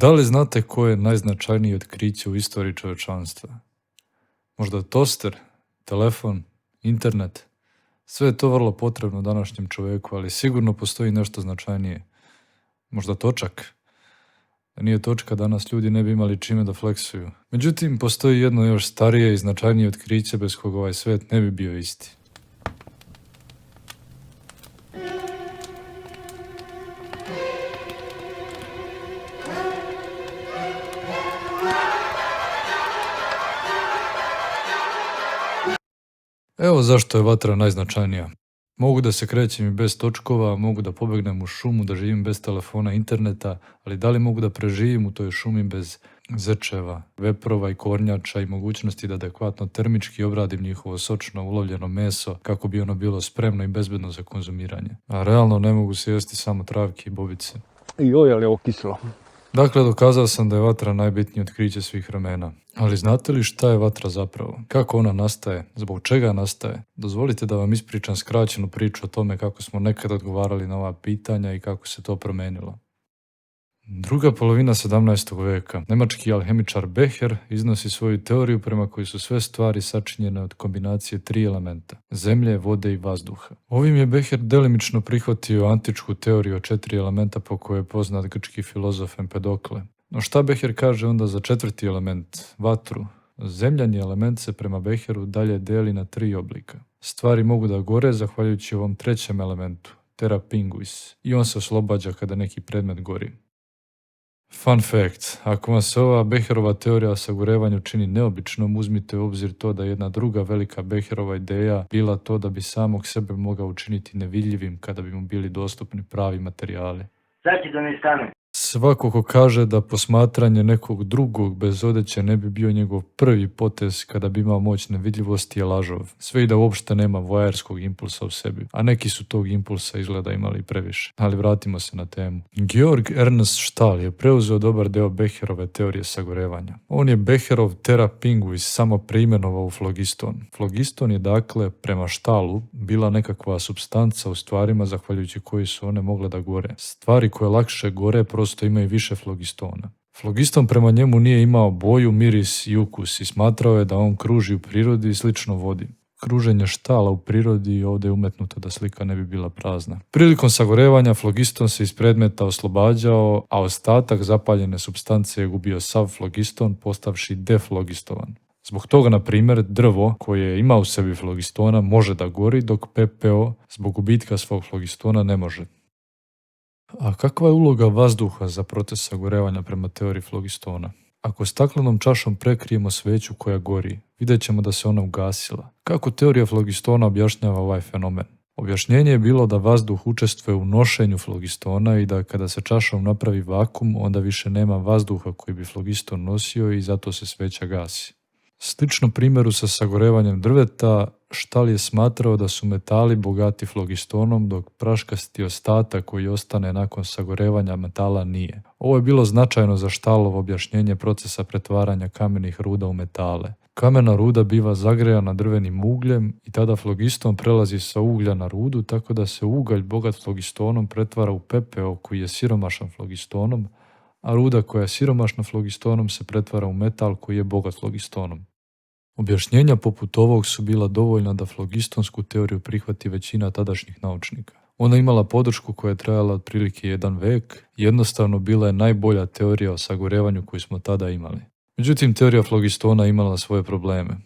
Da li znate koje je najznačajnije otkriće u istoriji čovječanstva? Možda toster, telefon, internet? Sve je to vrlo potrebno današnjem čovjeku, ali sigurno postoji nešto značajnije. Možda točak? Da nije točka, danas ljudi ne bi imali čime da fleksuju. Međutim, postoji jedno još starije i značajnije otkriće bez koga ovaj svijet ne bi bio isti. Evo zašto je vatra najznačajnija. Mogu da se krećem i bez točkova, mogu da pobegnem u šumu, da živim bez telefona, interneta, ali da li mogu da preživim u toj šumi bez zečeva, veprova i kornjača i mogućnosti da adekvatno termički obradim njihovo sočno ulovljeno meso kako bi ono bilo spremno i bezbedno za konzumiranje. A realno ne mogu se jesti samo travke i bobice. Joj, ali je ovo kiselo. Dakle, dokazao sam da je vatra najbitnije otkriće svih vremena. Ali znate li šta je vatra zapravo? Kako ona nastaje? Zbog čega nastaje? Dozvolite da vam ispričam skraćenu priču o tome kako smo nekad odgovarali na ova pitanja i kako se to promenilo. Druga polovina 17. veka. Nemački alhemičar Becher iznosi svoju teoriju prema kojoj su sve stvari sačinjene od kombinacije 3 elementa: zemlje, vode i vazduha. Ovim je Becher delimično prihvatio antičku teoriju o 4 elementa po kojoj je poznat grčki filozof Empedokle. No šta Becher kaže onda za 4. element, vatru? Zemljani element se prema Becheru dalje deli na 3 oblika. Stvari mogu da gore zahvaljujući ovom 3. elementu, terra pinguis, i on se oslobađa kada neki predmet gori. Fun fact, ako vam se ova Becherova teorija o sagorevanju čini neobičnom, uzmite u obzir to da je jedna druga velika Becherova ideja bila to da bi samog sebe mogao učiniti nevidljivim kada bi mu bili dostupni pravi materijali. Znači da ne stane. Svako ko kaže da posmatranje nekog drugog bez odeće ne bi bio njegov prvi potez kada bi imao moć nevidljivosti je lažov. Sve i da uopšte nema voajerskog impulsa u sebi, a neki su tog impulsa izgleda imali previše. Ali vratimo se na temu. Georg Ernst Stahl je preuzeo dobar deo Becherove teorije sagorevanja. On je Becherov terra pinguis samo preimenovao u flogiston. Flogiston je dakle, prema Stahlu, bila nekakva supstanca u stvarima zahvaljujući koji su one mogle da gore. Stvari koje lakše gore prosto imaju više flogistona. Flogiston prema njemu nije imao boju, miris i ukus i smatrao je da on kruži u prirodi i slično vodi. Kruženje štala u prirodi i ovdje je umetnuto da slika ne bi bila prazna. Prilikom sagorevanja flogiston se iz predmeta oslobađao, a ostatak zapaljene supstance je gubio sav flogiston postavši deflogistovan. Zbog toga, na primjer, drvo koje ima u sebi flogistona može da gori, dok pepeo zbog gubitka svog flogistona ne može. A kakva je uloga vazduha za proces sagorevanja prema teoriji flogistona? Ako staklenom čašom prekrijemo sveću koja gori, vidjet ćemo da se ona ugasila. Kako teorija flogistona objašnjava ovaj fenomen? Objašnjenje je bilo da vazduh učestvuje u nošenju flogistona i da kada se čašom napravi vakum, onda više nema vazduha koji bi flogiston nosio i zato se sveća gasi. Slično primjeru sa sagorevanjem drveta, Stahl je smatrao da su metali bogati flogistonom, dok praškasti ostatak koji ostane nakon sagorevanja metala nije. Ovo je bilo značajno za Stahlovo objašnjenje procesa pretvaranja kamenih ruda u metale. Kamena ruda biva zagrejana drvenim ugljem i tada flogiston prelazi sa uglja na rudu, tako da se ugalj bogat flogistonom pretvara u pepeo koji je siromašan flogistonom, a ruda koja je siromašna flogistonom se pretvara u metal koji je bogat flogistonom. Objašnjenja poput ovog su bila dovoljna da flogistonsku teoriju prihvati većina tadašnjih naučnika. Ona imala podršku koja je trajala otprilike 1 vek i jednostavno bila je najbolja teorija o sagorevanju koju smo tada imali. Međutim, teorija flogistona imala svoje probleme.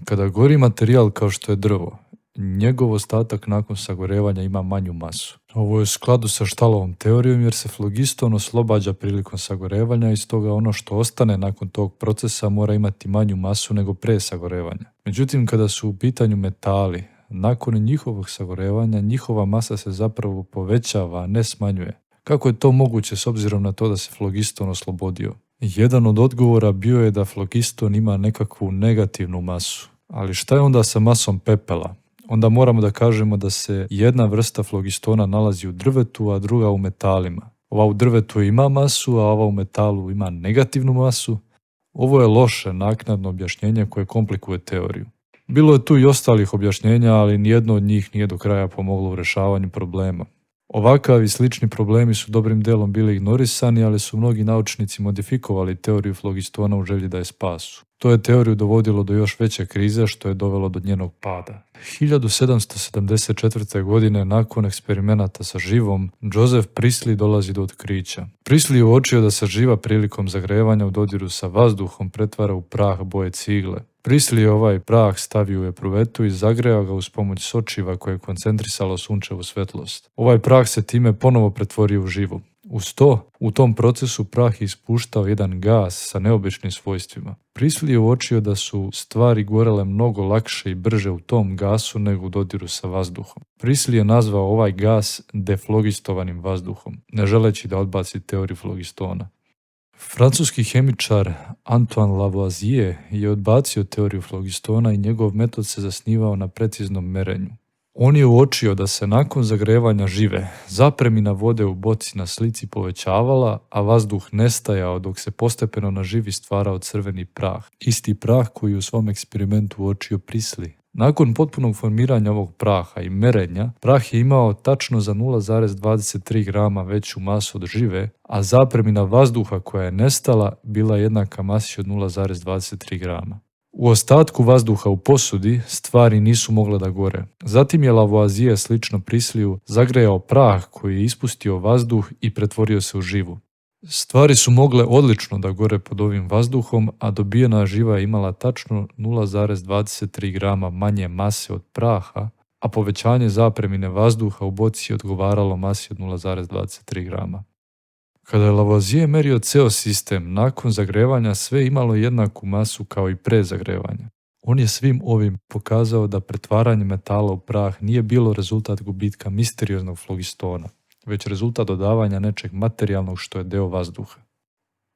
Kada gori materijal kao što je drvo, njegov ostatak nakon sagorevanja ima manju masu. Ovo je u skladu sa Stahlovom teorijom jer se flogiston oslobađa prilikom sagorevanja i stoga ono što ostane nakon tog procesa mora imati manju masu nego pre sagorevanja. Međutim, kada su u pitanju metali, nakon njihovog sagorevanja njihova masa se zapravo povećava, a ne smanjuje. Kako je to moguće s obzirom na to da se flogiston oslobodio? Jedan od odgovora bio je da flogiston ima nekakvu negativnu masu. Ali šta je onda sa masom pepela? Onda moramo da kažemo da se jedna vrsta flogistona nalazi u drvetu, a druga u metalima. Ova u drvetu ima masu, a ova u metalu ima negativnu masu. Ovo je loše naknadno objašnjenje koje komplikuje teoriju. Bilo je tu i ostalih objašnjenja, ali nijedno od njih nije do kraja pomoglo u rješavanju problema. Ovakav i slični problemi su dobrim delom bili ignorisani, ali su mnogi naučnici modifikovali teoriju flogistona u želji da je spasu. To je teoriju dovodilo do još veće krize, što je dovelo do njenog pada. 1774. godine, nakon eksperimenata sa živom, Joseph Priestley dolazi do otkrića. Priestley je uočio da se živa prilikom zagrevanja u dodiru sa vazduhom pretvara u prah boje cigle. Priestley je ovaj prah stavio u epruvetu i zagreo ga uz pomoć sočiva koje je koncentrisalo sunčevu svetlost. Ovaj prah se time ponovo pretvorio u živu. Uz to, u tom procesu prah je ispuštao jedan gas sa neobičnim svojstvima. Priestley je uočio da su stvari gorele mnogo lakše i brže u tom gasu nego u dodiru sa vazduhom. Priestley je nazvao ovaj gas deflogistovanim vazduhom, ne želeći da odbaci teoriju flogistona. Francuski hemičar Antoine Lavoisier je odbacio teoriju flogistona i njegov metod se zasnivao na preciznom merenju. On je uočio da se nakon zagrevanja žive zapremina vode u boci na slici povećavala, a vazduh nestajao dok se postepeno na živi stvarao crveni prah. Isti prah koji je u svom eksperimentu uočio Priestley. Nakon potpunog formiranja ovog praha i merenja, prah je imao tačno za 0,23 grama veću masu od žive, a zapremina vazduha koja je nestala bila jednaka masi od 0,23 grama. U ostatku vazduha u posudi stvari nisu mogle da gore. Zatim je Lavoisier slično Priestliju zagrejao prah koji je ispustio vazduh i pretvorio se u živu. Stvari su mogle odlično da gore pod ovim vazduhom, a dobijena živa je imala tačno 0,23 grama manje mase od praha, a povećanje zapremine vazduha u boci je odgovaralo masi od 0,23 grama. Kada je Lavoisier merio ceo sistem, nakon zagrevanja sve imalo jednaku masu kao i pre zagrevanja. On je svim ovim pokazao da pretvaranje metala u prah nije bilo rezultat gubitka misterioznog flogistona, već rezultat dodavanja nečeg materijalnog što je deo vazduha.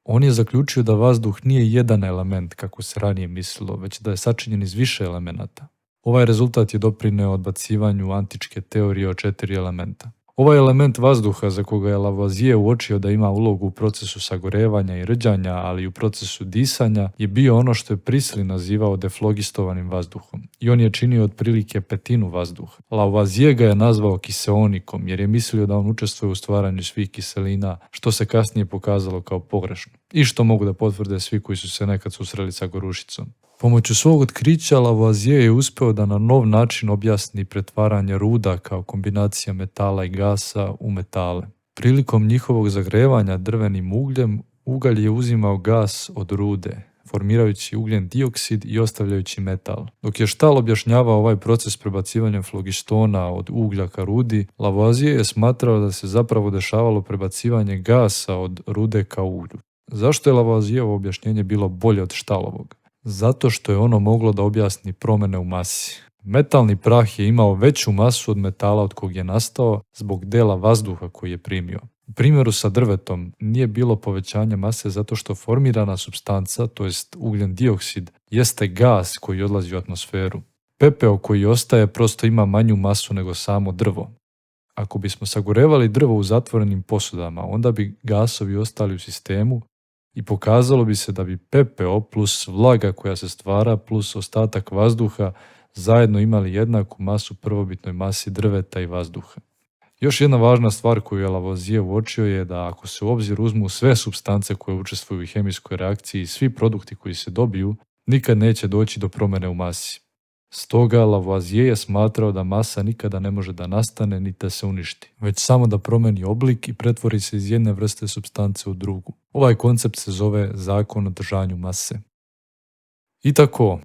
On je zaključio da vazduh nije jedan element kako se ranije mislilo, već da je sačinjen iz više elemenata. Ovaj rezultat je doprineo odbacivanju antičke teorije o 4 elementa. Ovaj element vazduha, za koga je Lavoisier uočio da ima ulogu u procesu sagorevanja i rđanja, ali i u procesu disanja, je bio ono što je Priestley nazivao deflogistovanim vazduhom. I on je činio otprilike petinu vazduha. Lavoisier ga je nazvao kiseonikom, jer je mislio da on učestvuje u stvaranju svih kiselina, što se kasnije pokazalo kao pogrešno. I što mogu da potvrde svi koji su se nekad susreli sa gorušicom. Pomoću svog otkrića Lavoisier je uspeo da na nov način objasni pretvaranje ruda kao kombinacija metala i gasa u metale. Prilikom njihovog zagrevanja drvenim ugljem, ugalj je uzimao gas od rude, formirajući ugljen dioksid i ostavljajući metal. Dok je Stahl objašnjavao ovaj proces prebacivanjem flogistona od uglja ka rudi, Lavoisier je smatrao da se zapravo dešavalo prebacivanje gasa od rude ka uglju. Zašto je Lavoisierovo objašnjenje bilo bolje od Stahlovog? Zato što je ono moglo da objasni promjene u masi. Metalni prah je imao veću masu od metala od kog je nastao zbog dela vazduha koji je primio. U primjeru sa drvetom nije bilo povećanja mase zato što formirana supstanca, to jest ugljen dioksid, jeste gas koji odlazi u atmosferu. Pepeo koji ostaje prosto ima manju masu nego samo drvo. Ako bismo sagorevali drvo u zatvorenim posudama, onda bi gasovi ostali u sistemu i pokazalo bi se da bi pepeo plus vlaga koja se stvara plus ostatak vazduha zajedno imali jednaku masu prvobitnoj masi drveta i vazduha. Još jedna važna stvar koju je Lavoisier uočio je da ako se u obzir uzmu sve supstance koje učestvuju u hemijskoj reakciji i svi produkti koji se dobiju, nikad neće doći do promjene u masi. Stoga Lavoisier je smatrao da masa nikada ne može da nastane niti da se uništi, već samo da promeni oblik i pretvori se iz jedne vrste supstance u drugu. Ovaj koncept se zove zakon o držanju mase. I tako,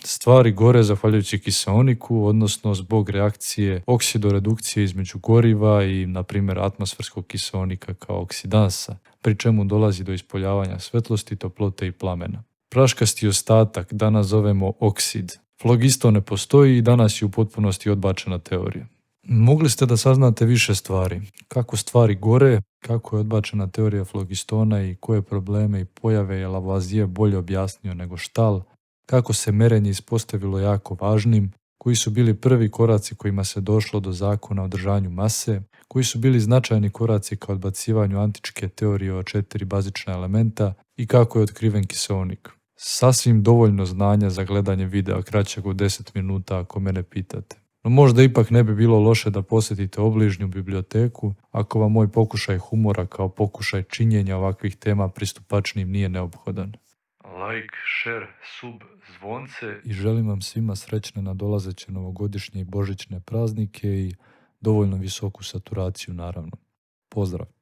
stvari gore zahvaljujući kiseoniku, odnosno zbog reakcije oksidoredukcije između goriva i, na primjer, atmosferskog kiseonika kao oksidansa, pri čemu dolazi do ispoljavanja svetlosti, toplote i plamena. Praškasti ostatak danas zovemo oksid. Flogiston ne postoji i danas je u potpunosti odbačena teorija. Mogli ste da saznate više stvari. Kako stvari gore, kako je odbačena teorija flogistona i koje probleme i pojave je Lavoisier bolje objasnio nego Stahl, kako se merenje ispostavilo jako važnim, koji su bili prvi koraci kojima se došlo do zakona o držanju mase, koji su bili značajni koraci ka odbacivanju antičke teorije o 4 bazična elementa i kako je otkriven kiseonik. Sasvim dovoljno znanja za gledanje videa kraćeg od 10 minuta ako mene pitate. No možda ipak ne bi bilo loše da posjetite obližnju biblioteku ako vam moj pokušaj humora kao pokušaj činjenja ovakvih tema pristupačnim nije neophodan. Like, share, sub, zvonce i želim vam svima srećne nadolazeće novogodišnje i božićne praznike i dovoljno visoku saturaciju naravno. Pozdrav!